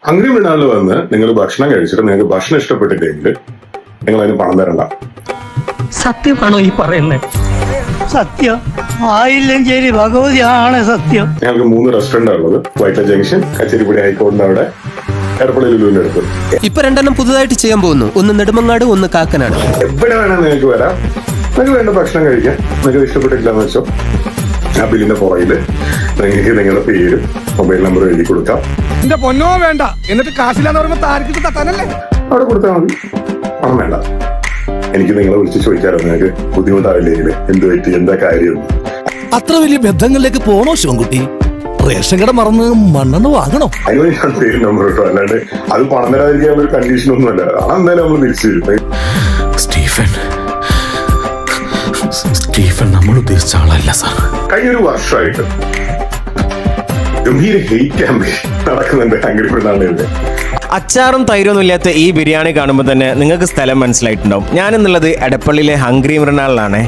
Hungry മൃണാളിൽ വന്ന് നിങ്ങൾ ഭക്ഷണം കഴിച്ചിട്ട് നിങ്ങൾക്ക് ഭക്ഷണം ഇഷ്ടപ്പെട്ടില്ലെങ്കിൽ നിങ്ങൾ അതിന് പണം തരണ്ട. സത്യമാണോ ഈ പറയുന്നത്? സത്യം ആയില്ലെങ്കിൽ ഭഗവതിയാണ് സത്യം. ഞങ്ങൾക്ക് 3 റെസ്റ്റോറന്റ് ഉള്ളത്. വൈറ്റില ജംഗ്ഷൻ, കച്ചേരിപ്പടി ഹൈക്കോടതിന്റെ അവിടെ, എടപ്പള്ളി ലുലുവിന്റെ അടുത്ത്. ഇപ്പൊ 2 പുതുതായിട്ട് ചെയ്യാൻ പോകുന്നു. ഒന്ന് നെടുമങ്ങാട്, ഒന്ന് കാക്കനാട്. എവിടെ വേണമെങ്കിൽ നിങ്ങൾക്ക് വരാം. നിങ്ങൾക്ക് വേണ്ട ഭക്ഷണം കഴിക്കാം. നിങ്ങൾക്ക് ഇഷ്ടപ്പെട്ടിട്ടില്ലെന്ന് വെച്ചോ ആ ബില്ലിന്റെ പുറകില് നിങ്ങൾക്ക് നിങ്ങളുടെ പേരും മൊബൈൽ നമ്പറും എഴുതി കൊടുക്കാം. എന്റെ പൊന്നോ വേണ്ട, എന്നിട്ട് കാശില്ലാന്ന് പറയുമ്പോ താരക്കിട്ട് തട്ടാനല്ലേ അവിടെ കൊടുത്താൽ മതി, പണം വേണ്ട. എനിക്ക് നിങ്ങളെ വിളിച്ച് ചോദിക്കാറോ നിങ്ങൾക്ക് ബുദ്ധിമുട്ടാവില്ലെങ്കിൽ എന്ത് പറ്റി, എന്താ കാര്യം? അത്ര വലിയ ബന്ധങ്ങളിലേക്ക് പോണോ ശിവൻകുട്ടി? റേഷൻ കട മറന്ന് മണ്ണെണ്ണ വാങ്ങണോ? അതിന് ഞാൻ പേര് നമ്പർ കിട്ടും. അല്ലാണ്ട് അത് പണം തരാതിരിക്കാൻ ഒരു കണ്ടീഷൻ ഒന്നും അല്ല. അതെന്തായാലും നമ്മൾ തിരിച്ചു തരും. സ്റ്റീഫൻ നമ്മൾ ഉദ്ദേശിച്ച ആളല്ല സാർ. കഴിഞ്ഞൊരു വർഷമായിട്ട് ഗംഭീര ഹെയ്റ്റ് ക്യാമ്പയിൻ നടക്കുന്നുണ്ട് ഹംഗ്രി മൃണാളിന്റെ. അച്ചാറും തൈരൊന്നും ഇല്ലാത്ത ഈ ബിരിയാണി കാണുമ്പോൾ തന്നെ നിങ്ങൾക്ക് സ്ഥലം മനസ്സിലായിട്ടുണ്ടാവും. ഞാനെന്നുള്ളത് എടപ്പള്ളിയിലെ ഹംഗ്രി മൃണാളിലാണ്.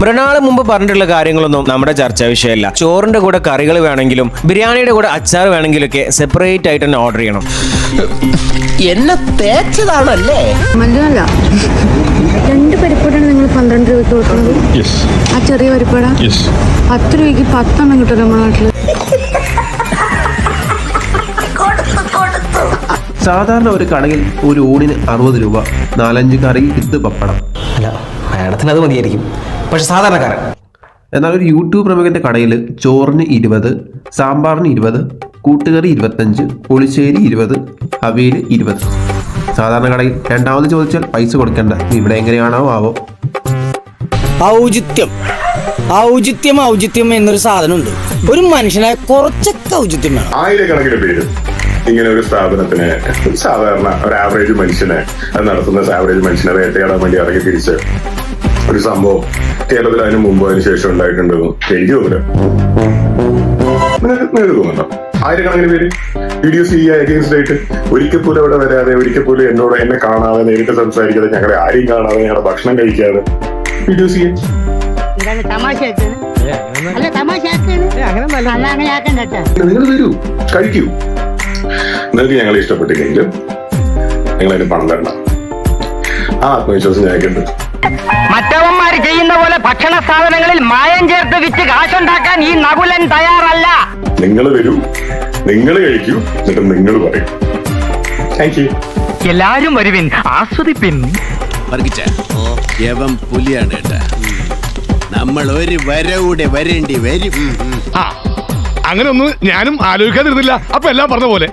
മൃണാള് മുമ്പ് പറഞ്ഞിട്ടുള്ള കാര്യങ്ങളൊന്നും നമ്മുടെ ചർച്ചാ വിഷയമല്ല. ചോറിന്റെ കൂടെ കറികൾ വേണമെങ്കിലും ബിരിയാണിയുടെ കൂടെ അച്ചാർ വേണമെങ്കിലൊക്കെ സെപ്പറേറ്റ് ആയിട്ട് തന്നെ ഓർഡർ ചെയ്യണം. എന്നെ തേച്ചതാണല്ലേ? മല്ലല്ല 2 പരിപ്പടാണ് നിങ്ങൾ 12 രൂപയ്ക്ക് കൊടുക്കുന്നത്. ആ ചെറിയ പരിപ്പട 10 രൂപയ്ക്ക് 10 കിട്ടും നമ്മുടെ നാട്ടില്. സാധാരണ ഒരു കടയിൽ ഒരു ഊണിന് 60 രൂപ, 4-5 കറി വിത്ത് പപ്പടം. അല്ല, മാഡത്തിന് അത് മതിയായിരിക്കും, പക്ഷെ സാധാരണക്കാരൻ. എന്നാൽ ഒരു യൂട്യൂബ് പ്രമുഖന്റെ കടയിൽ ചോറിന് 20, സാമ്പാറിന് 20, കൂട്ടുകറി 25, പുളിശ്ശേരി 20, അവിയൽ 20. സാധാരണ കടയിൽ രണ്ടാമത് ചോദിച്ചാൽ പൈസ കൊടുക്കണ്ട. ഇവിടെ എങ്ങനെയാണോ ആവോ. ഔചിത്യം എന്നൊരു സാധനമുണ്ട്. ഒരു മനുഷ്യനെ കുറച്ചൊക്കെ ഔചിത്യം വേണം. ആയിരക്കണക്കിന് പേര് ഇങ്ങനെ ഒരു സ്ഥാപനത്തിന്, സാധാരണ ഒരു ആവറേജ് മനുഷ്യനെ, അത് നടത്തുന്ന ആവറേജ് മനുഷ്യനെ വേട്ടയാടാൻ വേണ്ടി ഇറങ്ങി തിരിച്ച് ഒരു സംഭവം കേരളത്തിൽ അതിന് മുമ്പ് അതിന് ശേഷം ഉണ്ടായിട്ടുണ്ടെന്ന് എനിക്ക് തോന്നില്ല. നിങ്ങൾക്ക് തോന്നുന്നുണ്ടോ? ആയിരക്കണക്കിന് പേര് വീഡിയോസ് ഈ അഗെയിൻസ്റ്റ് ആയിട്ട് ഒരിക്കൽ പോലും അവിടെ വരാതെ, ഒരിക്കൽ പോലും എന്നെ കാണാതെ, നേരിട്ട് സംസാരിക്കാതെ, ഞങ്ങളെ ആരെയും കാണാതെ, ഞങ്ങളുടെ ഭക്ഷണം കഴിക്കാതെ വീഡിയോസ് ചെയ്യാൻ. നിങ്ങൾ വരൂ, കഴിക്കൂ. നിങ്ങൾക്ക് ഞങ്ങളെ ഇഷ്ടപ്പെട്ടില്ലെങ്കിലും നിങ്ങൾ അതിന് പണം തരണം. ആ ആത്മവിശ്വാസം ഞങ്ങൾക്കുണ്ട്. മറ്റവന്മാര് ചെയ്യുന്ന പോലെ ഭക്ഷണ സാധനങ്ങളിൽ മായം ചേർത്ത് വിറ്റ് കാശുണ്ടാക്കാൻ ഈ നകുലൻ തയ്യാറല്ല. നിങ്ങൾ വരൂ, നിങ്ങൾ കഴിക്കൂ, എന്നിട്ട് നിങ്ങൾ പറയും. Thank you. എല്ലാരും വരുവിൻ, ആസ്വദിപ്പിൻ. പുലിയാണ് കേട്ടാ. നമ്മൾ ഒരു വരവൂടെ വരേണ്ടി വരും. അങ്ങനെ ഒന്നും ഞാനും ആലോചിക്കാതിരുന്നില്ല. അപ്പൊ എല്ലാം പറഞ്ഞ പോലെ